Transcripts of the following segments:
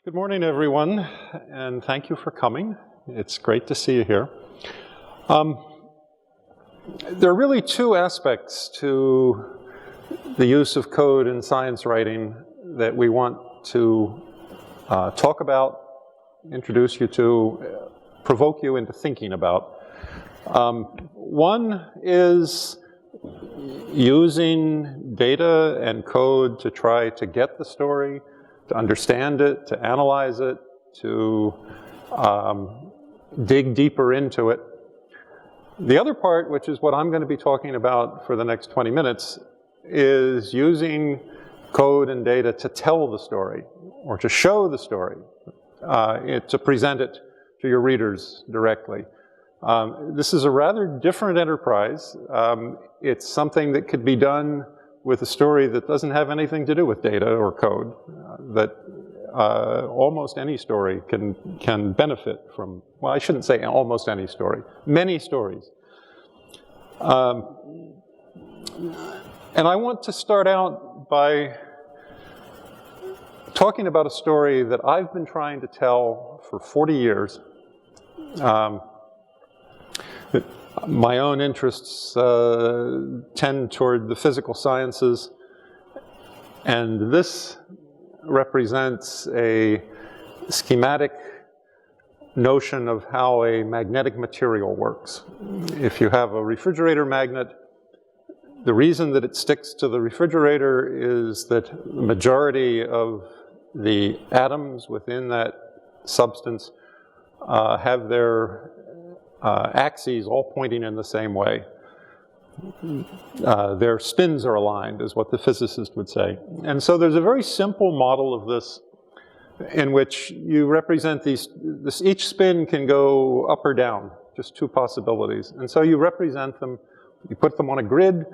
Good morning, everyone, and thank you for coming. It's great to see you here. There are really two aspects to the use of code in science writing that we want to talk about, introduce you to, provoke you into thinking about. One is using data and code to try to get the story, to understand it, to analyze it, to dig deeper into it. The other part, which is what I'm going to be talking about for the next 20 minutes, is using code and data to tell the story, or to show the story, to present it to your readers directly. This is a rather different enterprise. It's something that could be done with a story that doesn't have anything to do with data or code, that almost any story can benefit from. Well, I shouldn't say almost any story, many stories. And I want to start out by talking about a story that I've been trying to tell for 40 years. My own interests tend toward the physical sciences, and this represents a schematic notion of how a magnetic material works. If you have a refrigerator magnet, the reason that it sticks to the refrigerator is that the majority of the atoms within that substance have their axes all pointing in the same way. Their spins are aligned, is what the physicist would say. And so there's a very simple model of this in which you represent each spin can go up or down, just two possibilities. And so you represent them, you put them on a grid,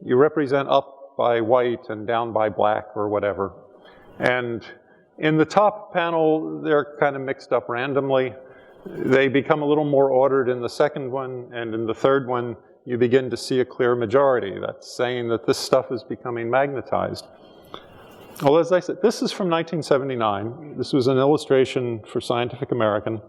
you represent up by white and down by black or whatever. And in the top panel, they're kind of mixed up randomly. They become a little more ordered in the second one, and in the third one, you begin to see a clear majority. That's saying that this stuff is becoming magnetized. Well, as I said, this is from 1979. This was an illustration for Scientific American.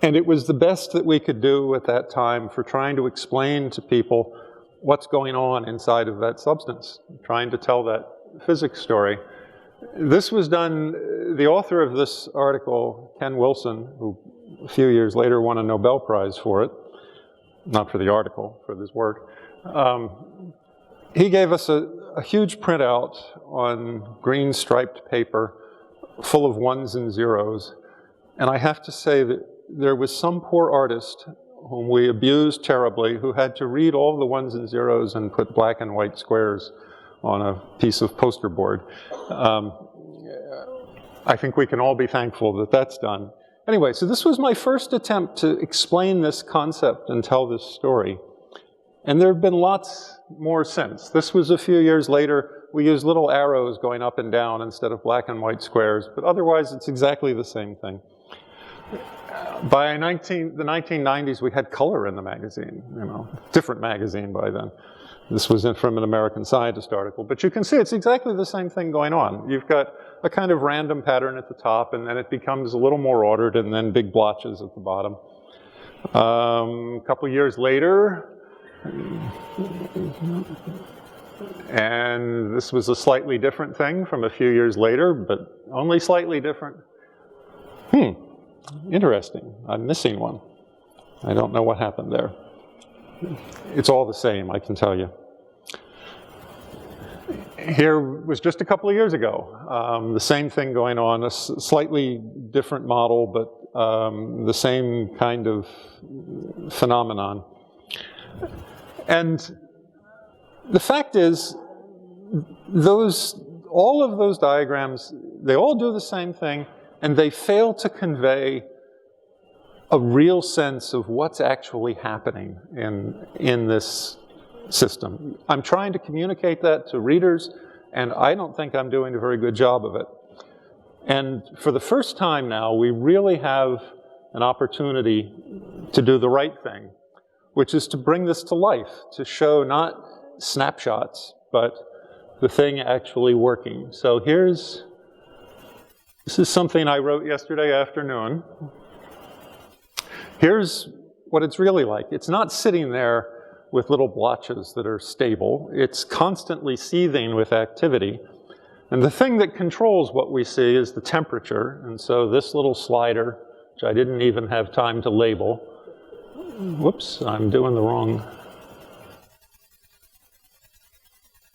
And it was the best that we could do at that time for trying to explain to people what's going on inside of that substance, trying to tell that physics story. This was done, the author of this article, Ken Wilson, who a few years later won a Nobel Prize for it, not for the article, for this work. He gave us a huge printout on green striped paper full of ones and zeros. And I have to say that there was some poor artist whom we abused terribly who had to read all the ones and zeros and put black and white squares on a piece of poster board. I think we can all be thankful that that's done. Anyway, so this was my first attempt to explain this concept and tell this story. And there have been lots more since. This was a few years later. We used little arrows going up and down instead of black and white squares, but otherwise it's exactly the same thing. By the 1990s, we had color in the magazine, different magazine by then. This was from an American Scientist article. But you can see it's exactly the same thing going on. You've got a kind of random pattern at the top, and then it becomes a little more ordered, and then big blotches at the bottom. A couple years later, and this was a slightly different thing from a few years later, but only slightly different. Interesting. I'm missing one. I don't know what happened there. It's all the same, I can tell you. Here was just a couple of years ago. The same thing going on, a slightly different model, but the same kind of phenomenon. And the fact is, all of those diagrams, they all do the same thing, and they fail to convey a real sense of what's actually happening in this system. I'm trying to communicate that to readers, and I don't think I'm doing a very good job of it. And for the first time now, we really have an opportunity to do the right thing, which is to bring this to life, to show not snapshots, but the thing actually working. So here's This is something I wrote yesterday afternoon. Here's what it's really like. It's not sitting there with little blotches that are stable. It's constantly seething with activity. And the thing that controls what we see is the temperature. And so this little slider, which I didn't even have time to label. Whoops, I'm doing the wrong.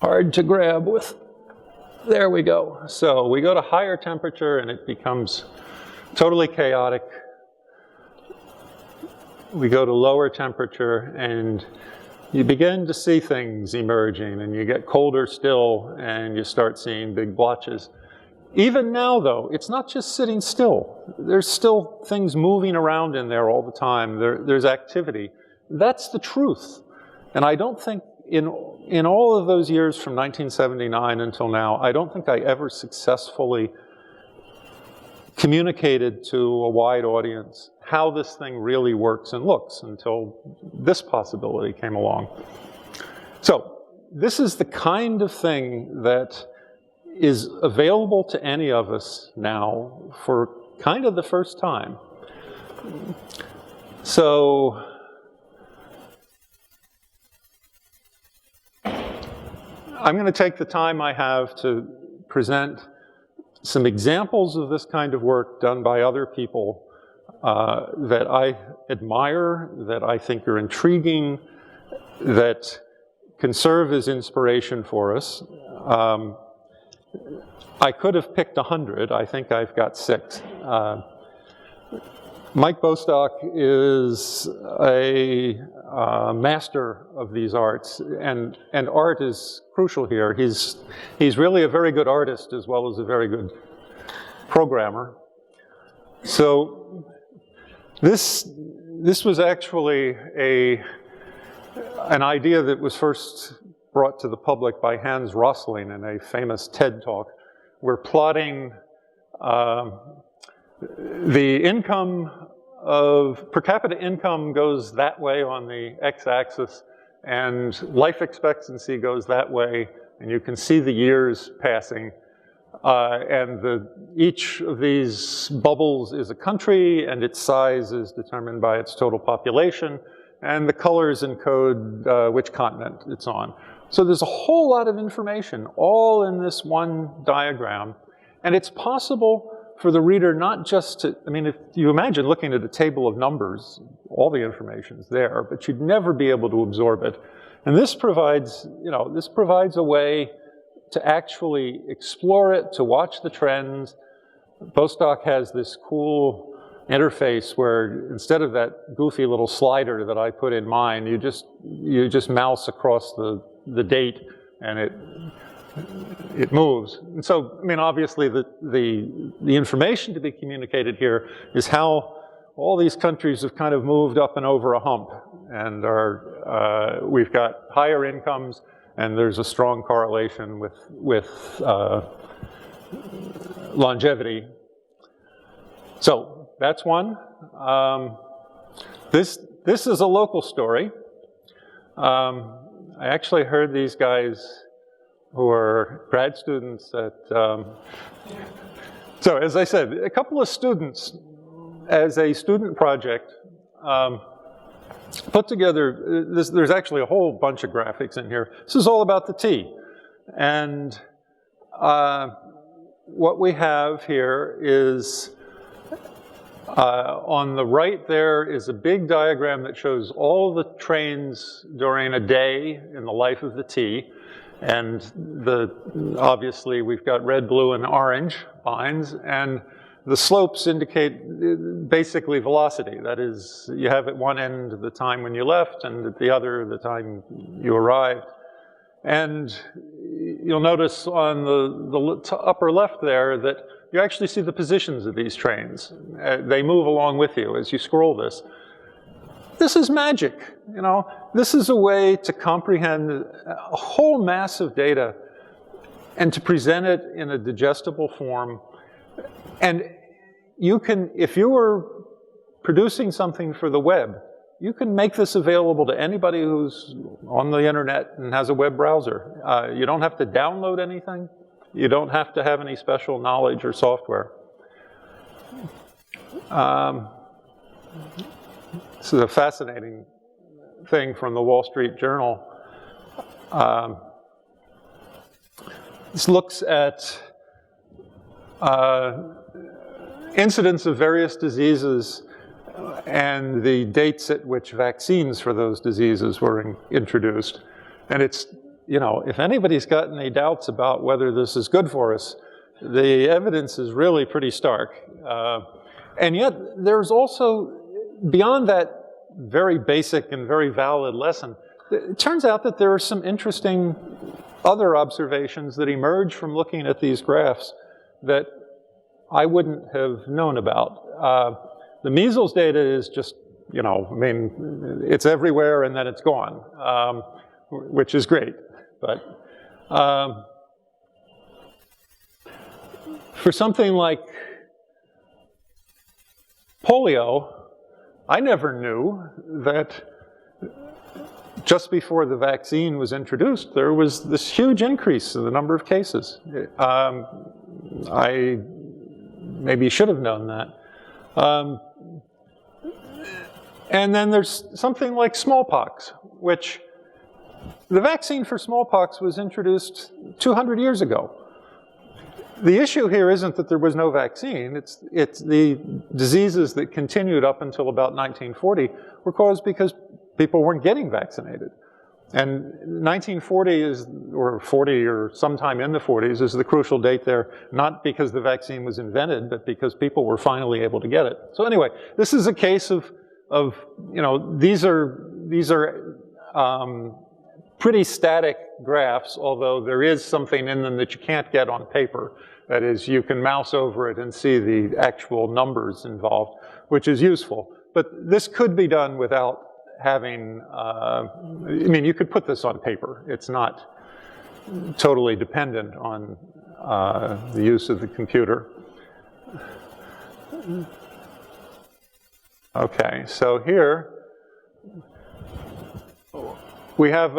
Hard to grab with. There we go. So we go to higher temperature and it becomes totally chaotic. We go to lower temperature and you begin to see things emerging, and you get colder still and you start seeing big blotches. Even now though, it's not just sitting still. There's still things moving around in there all the time. There's activity. That's the truth. And I don't think in all of those years from 1979 until now, I don't think I ever successfully communicated to a wide audience how this thing really works and looks until this possibility came along. So this is the kind of thing that is available to any of us now for kind of the first time. So I'm going to take the time I have to present some examples of this kind of work done by other people that I admire, that I think are intriguing, that can serve as inspiration for us. I could have picked 100. I think I've got 6. Mike Bostock is a master of these arts, and art is crucial here. He's really a very good artist as well as a very good programmer. So this was actually an idea that was first brought to the public by Hans Rosling in a famous TED talk. We're plotting the income of per capita income goes that way on the x-axis, and life expectancy goes that way, and you can see the years passing. And each of these bubbles is a country, and its size is determined by its total population, and the colors encode which continent it's on. So there's a whole lot of information all in this one diagram, and it's possible for the reader not just to, I mean, if you imagine looking at a table of numbers, all the information's there, but you'd never be able to absorb it. And this provides, this provides a way to actually explore it, to watch the trends. Bostock has this cool interface where instead of that goofy little slider that I put in mine, you just mouse across the date and it moves. And so, I mean, obviously the information to be communicated here is how all these countries have kind of moved up and over a hump, and we've got higher incomes, and there's a strong correlation with longevity. So that's one. This is a local story. I actually heard these guys who are grad students at, so as I said, a couple of students as a student project put together, there's actually a whole bunch of graphics in here. This is all about the T. And what we have here is, on the right there is a big diagram that shows all the trains during a day in the life of the T. And obviously we've got red, blue, and orange lines, and the slopes indicate basically velocity. That is, you have at one end the time when you left, and at the other the time you arrived. And you'll notice on the upper left there that you actually see the positions of these trains. They move along with you as you scroll this. This is magic, This is a way to comprehend a whole mass of data and to present it in a digestible form. And you can, if you were producing something for the web, you can make this available to anybody who's on the internet and has a web browser. You don't have to download anything. You don't have to have any special knowledge or software. This is a fascinating thing from the Wall Street Journal. This looks at incidence of various diseases and the dates at which vaccines for those diseases were introduced. And it's, you know, if anybody's got any doubts about whether this is good for us, the evidence is really pretty stark. And yet there's also, beyond that very basic and very valid lesson, it turns out that there are some interesting other observations that emerge from looking at these graphs that I wouldn't have known about. The measles data is just, you know, I mean, it's everywhere and then it's gone, which is great. But for something like polio, I never knew that just before the vaccine was introduced, there was this huge increase in the number of cases. I maybe should have known that. And then there's something like smallpox, which the vaccine for smallpox was introduced 200 years ago. The issue here isn't that there was no vaccine, it's the diseases that continued up until about 1940 were caused because people weren't getting vaccinated. And 1940 is, or 40 or sometime in the 40s is the crucial date there, not because the vaccine was invented, but because people were finally able to get it. So anyway, this is a case of you know, these are pretty static graphs, although there is something in them that you can't get on paper. That is, you can mouse over it and see the actual numbers involved, which is useful. But this could be done without having, I mean, you could put this on paper. It's not totally dependent on the use of the computer. Okay, so here we have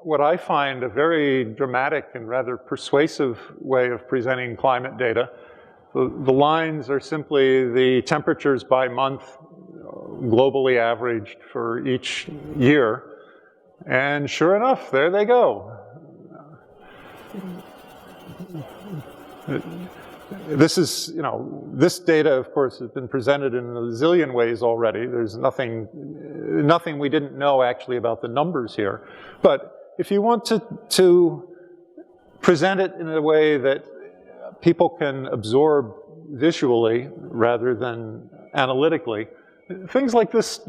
what I find a very dramatic and rather persuasive way of presenting climate data. The lines are simply the temperatures by month, globally averaged for each year. And sure enough, there they go. This is, you know, this data, of course, has been presented in a zillion ways already. There's nothing we didn't know actually about the numbers here. But if you want to present it in a way that people can absorb visually rather than analytically, things like this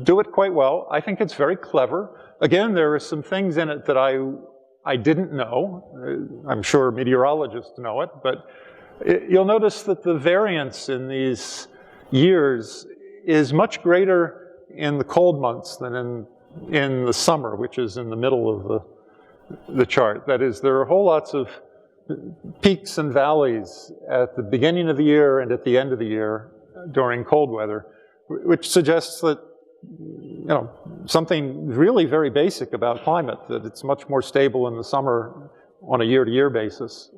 do it quite well. I think it's very clever. Again, there are some things in it that I didn't know. I'm sure meteorologists know it, but you'll notice that the variance in these years is much greater in the cold months than in the summer, which is in the middle of the chart. That is, there are whole lots of peaks and valleys at the beginning of the year and at the end of the year during cold weather, which suggests that, you know, something really very basic about climate, that it's much more stable in the summer on a year-to-year basis,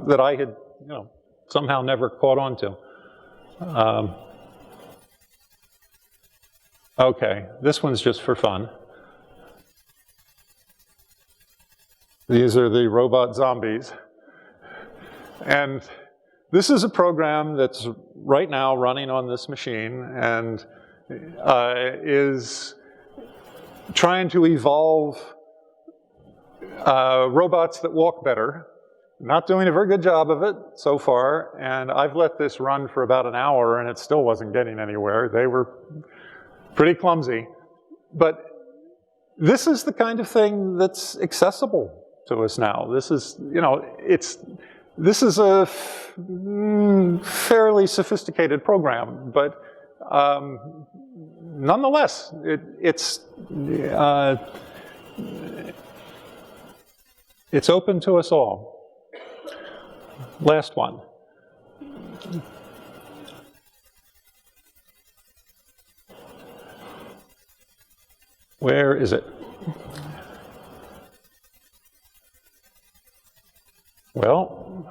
that I had, you know, somehow never caught on to. Okay, this one's just for fun. These are the robot zombies. And this is a program that's right now running on this machine and is trying to evolve robots that walk better. Not doing a very good job of it so far, and I've let this run for about an hour and it still wasn't getting anywhere. They were pretty clumsy. But this is the kind of thing that's accessible to us now. This is, you know, this is a fairly sophisticated program, but nonetheless, it's open to us all. Last one. Where is it? Well,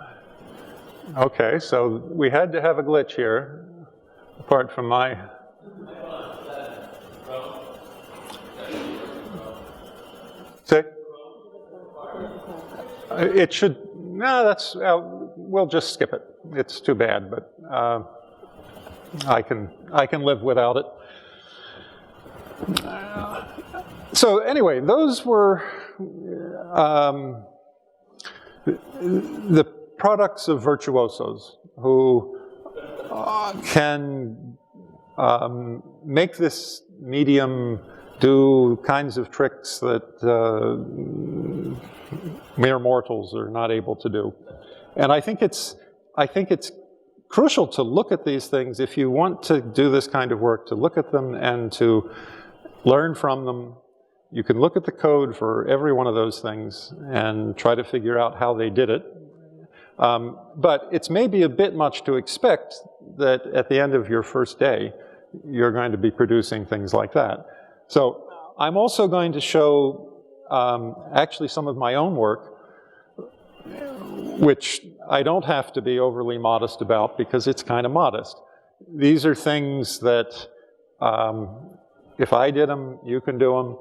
okay, so we had to have a glitch here. apart from my... Say? It should, no, that's, we'll just skip it. It's too bad, but I can live without it. So anyway, those were the products of virtuosos who can make this medium do kinds of tricks that mere mortals are not able to do. And I think it's crucial to look at these things if you want to do this kind of work, to look at them and to learn from them. You can look at the code for every one of those things and try to figure out how they did it. But it's maybe a bit much to expect that at the end of your first day, you're going to be producing things like that. So I'm also going to show actually some of my own work, which I don't have to be overly modest about because it's kind of modest. These are things that if I did them, you can do them,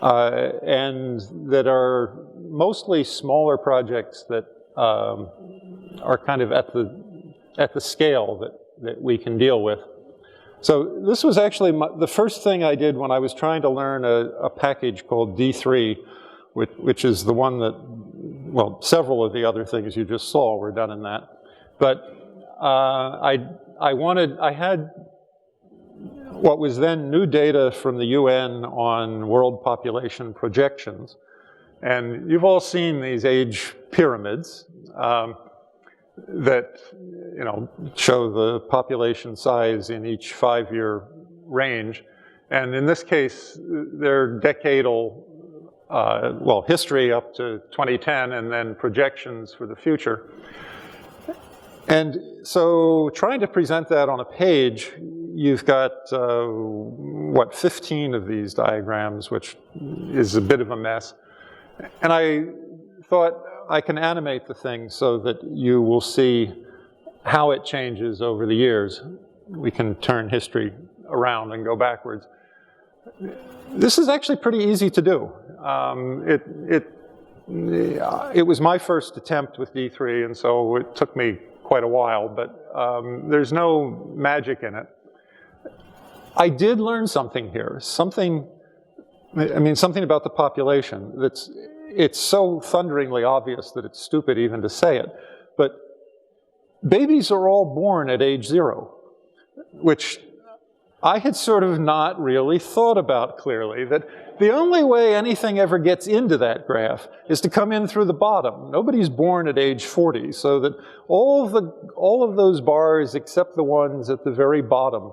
and that are mostly smaller projects that are kind of at the scale that we can deal with. So this was actually the first thing I did when I was trying to learn a package called D3, which is the one that, well, several of the other things you just saw were done in that. But I had what was then new data from the UN on world population projections. And you've all seen these age pyramids that show the population size in each 5-year range. And in this case, they're decadal, history up to 2010 and then projections for the future. And so trying to present that on a page, you've got, 15 of these diagrams, which is a bit of a mess. And I thought I can animate the thing so that you will see how it changes over the years. We can turn history around and go backwards. This is actually pretty easy to do. It was my first attempt with D3, and so it took me quite a while, but there's no magic in it. I did learn something here, something about the population it's so thunderingly obvious that it's stupid even to say it, but babies are all born at age 0, which I had sort of not really thought about clearly, that the only way anything ever gets into that graph is to come in through the bottom. Nobody's born at age 40, so that all of those bars except the ones at the very bottom,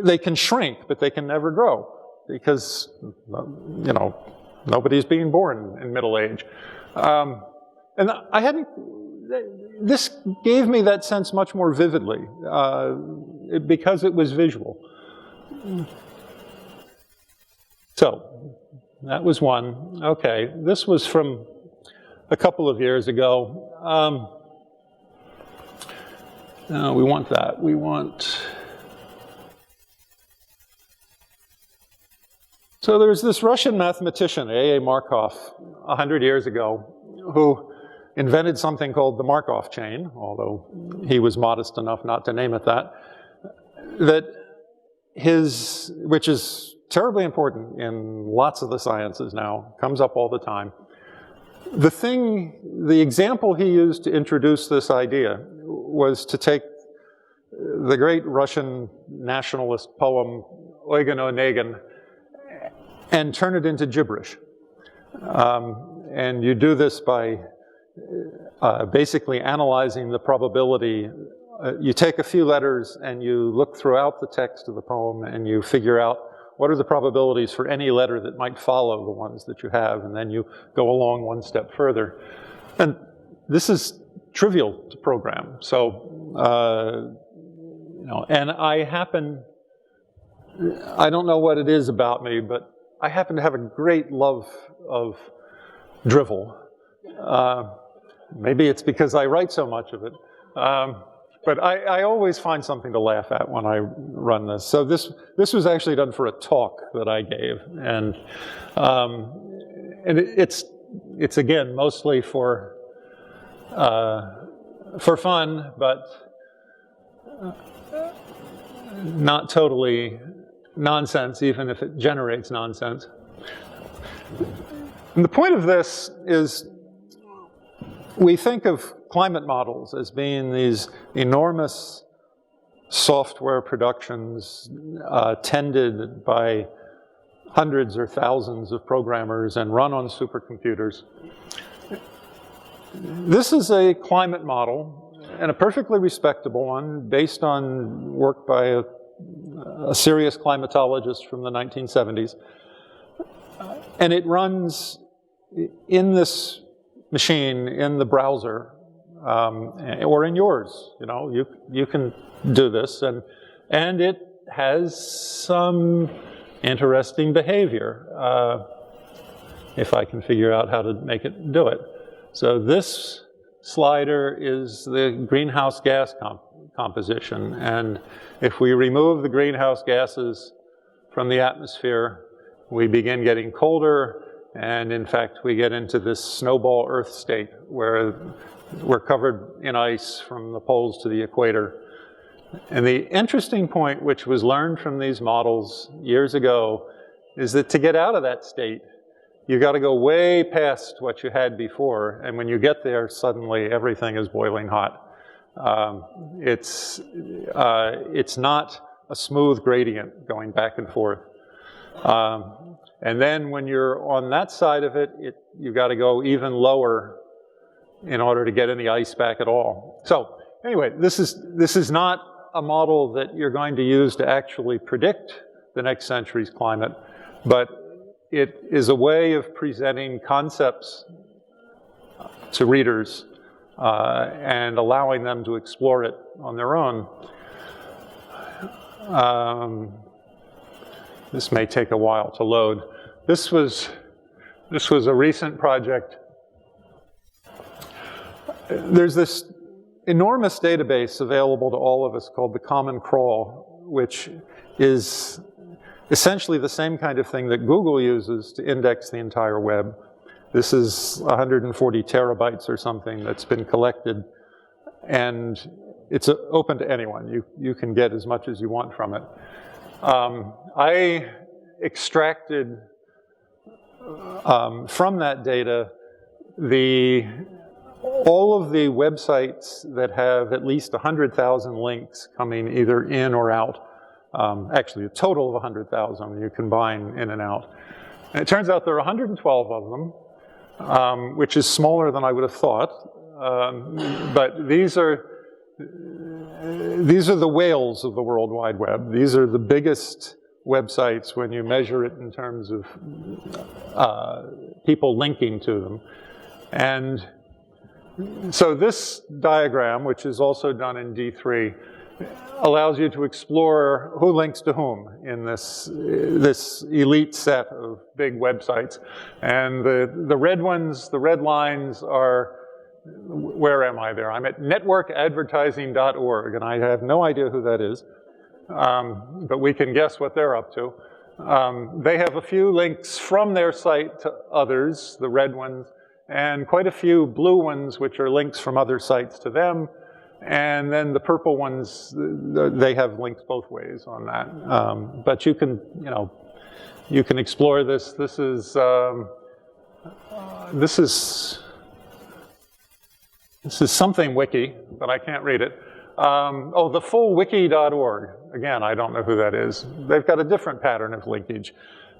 they can shrink, but they can never grow because, nobody's being born in middle age. And this gave me that sense much more vividly because it was visual. So that was one. Okay, this was from a couple of years ago. No, we want that. We want... So there's this Russian mathematician, A.A. Markov, 100 years ago, who invented something called the Markov chain, although he was modest enough not to name it that, which is terribly important in lots of the sciences now, comes up all the time. The example he used to introduce this idea was to take the great Russian nationalist poem, Eugen Onegin, and turn it into gibberish. And you do this by basically analyzing the probability. You take a few letters and you look throughout the text of the poem and you figure out what are the probabilities for any letter that might follow the ones that you have, and then you go along one step further. And this is trivial to program. So, and I don't know what it is about me, but I happen to have a great love of drivel. Maybe it's because I write so much of it. But But I always find something to laugh at when I run this. So this was actually done for a talk that I gave, and it's again mostly for fun, but not totally nonsense, even if it generates nonsense. And the point of this is we think of climate models as being these enormous software productions tended by hundreds or thousands of programmers and run on supercomputers. This is a climate model, and a perfectly respectable one, based on work by a serious climatologist from the 1970s. And it runs in this machine, in the browser, or in yours. You know, you can do this, and it has some interesting behavior, if I can figure out how to make it do it. So this slider is the greenhouse gas composition, and if we remove the greenhouse gases from the atmosphere, we begin getting colder, and in fact we get into this snowball Earth state where we're covered in ice from the poles to the equator. And the interesting point, which was learned from these models years ago, is that to get out of that state, you got to go way past what you had before, and when you get there, suddenly everything is boiling hot. It's not a smooth gradient going back and forth. And then when you're on that side of it, you got to go even lower in order to get any ice back at all. So anyway, this is not a model that you're going to use to actually predict the next century's climate, but it is a way of presenting concepts to readers and allowing them to explore it on their own. This may take a while to load. This was a recent project. There's this enormous database available to all of us called the Common Crawl, which is essentially the same kind of thing that Google uses to index the entire web. This is 140 terabytes or something that's been collected, and it's open to anyone. You can get as much as you want from it. I extracted from that data all of the websites that have at least 100,000 links coming either in or out. Actually, a total of 100,000 you combine in and out. And it turns out there are 112 of them, which is smaller than I would have thought. But these are the whales of the World Wide Web. These are the biggest websites when you measure it in terms of people linking to them. And so this diagram, which is also done in D3, allows you to explore who links to whom in this elite set of big websites. And the red ones, the red lines are, where am I there? I'm at networkadvertising.org, and I have no idea who that is, but we can guess what they're up to. They have a few links from their site to others, the red ones, and quite a few blue ones, which are links from other sites to them. And then the purple ones, they have links both ways on that. But you can explore this. This is something wiki, but I can't read it. The fullwiki.org. Again, I don't know who that is. They've got a different pattern of linkage.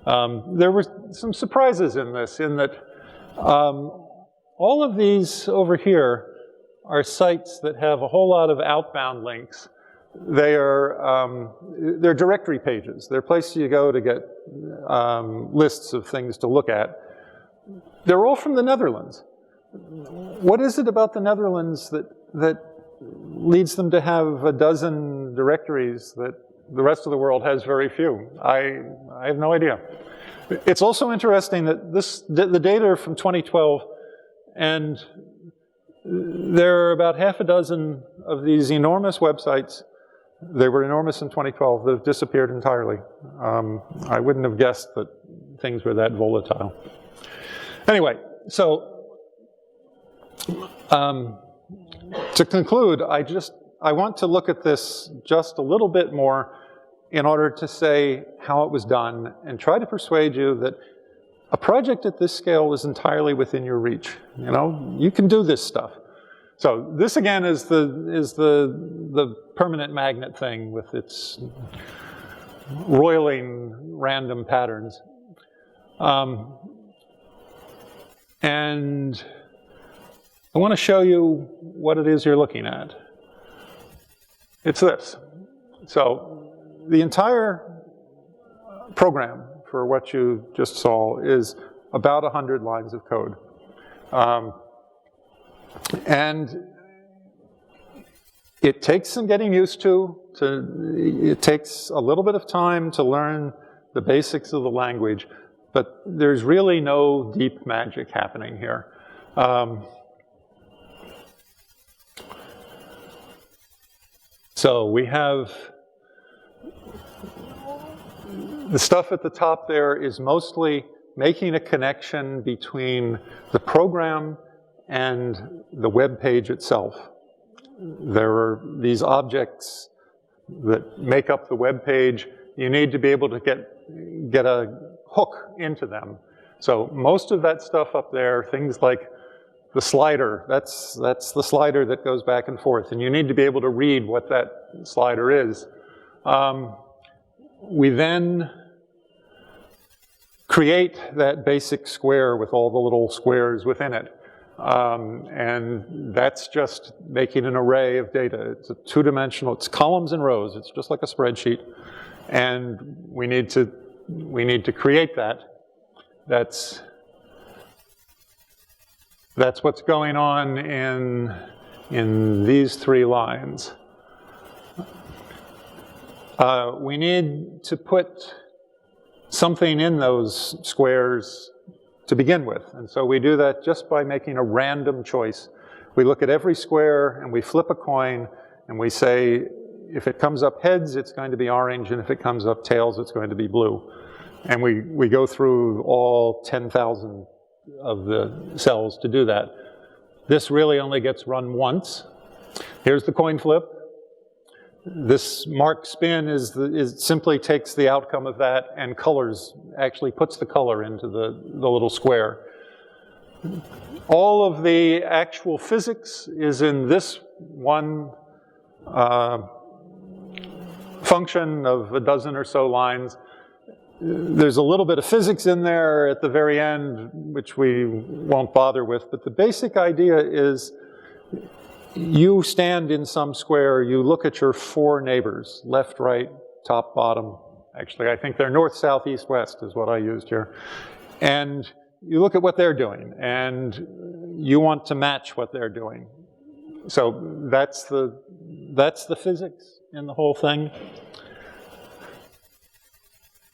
There were some surprises in this, in that all of these over here are sites that have a whole lot of outbound links. They're directory pages. They're places you go to get lists of things to look at. They're all from the Netherlands. What is it about the Netherlands that leads them to have a dozen directories that the rest of the world has very few? I have no idea. It's also interesting that the data are from 2012, and there are about half a dozen of these enormous websites, they were enormous in 2012, that have disappeared entirely. I wouldn't have guessed that things were that volatile. Anyway, so to conclude, I want to look at this just a little bit more in order to say how it was done and try to persuade you that a project at this scale is entirely within your reach. You know, you can do this stuff. So this again is the permanent magnet thing with its roiling random patterns. And I want to show you what it is you're looking at. It's this. So the entire program for what you just saw is about 100 lines of code. And it takes some getting used to. It takes a little bit of time to learn the basics of the language, but there's really no deep magic happening here. So we have the stuff at the top there is mostly making a connection between the program and the web page itself. There are these objects that make up the web page. You need to be able to get a hook into them. So most of that stuff up there, things like the slider, that's the slider that goes back and forth, and you need to be able to read what that slider is. We then create that basic square with all the little squares within it. And that's just making an array of data. It's a two-dimensional, it's columns and rows. It's just like a spreadsheet. And we need to create that. That's what's going on in these 3 lines. We need to put something in those squares to begin with. And so we do that just by making a random choice. We look at every square and we flip a coin and we say, if it comes up heads, it's going to be orange, and if it comes up tails, it's going to be blue. And we go through all 10,000 of the cells to do that. This really only gets run once. Here's the coin flip. This marked spin simply takes the outcome of that and colors, actually puts the color into the little square. All of the actual physics is in this one function of a dozen or so lines. There's a little bit of physics in there at the very end, which we won't bother with, but the basic idea is you stand in some square, you look at your 4 neighbors, left, right, top, bottom. Actually, I think they're north, south, east, west is what I used here. And you look at what they're doing, and you want to match what they're doing. So that's the physics in the whole thing.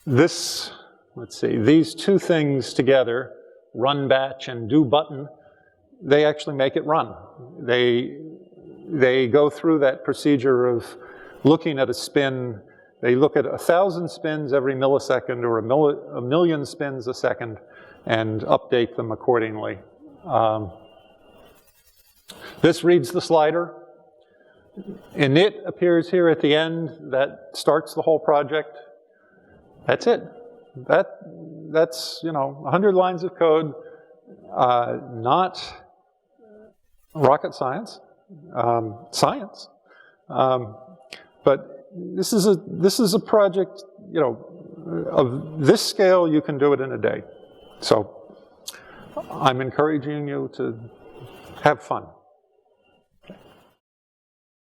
This, let's see, these 2 things together, run batch and do button, they actually make it run. They go through that procedure of looking at a spin. They look at 1,000 spins every millisecond or a million spins a second and update them accordingly. This reads the slider. Init appears here at the end. That starts the whole project. That's it. That's 100 lines of code, not rocket science, science. But this is a project, of this scale. You can do it in a day. So I'm encouraging you to have fun.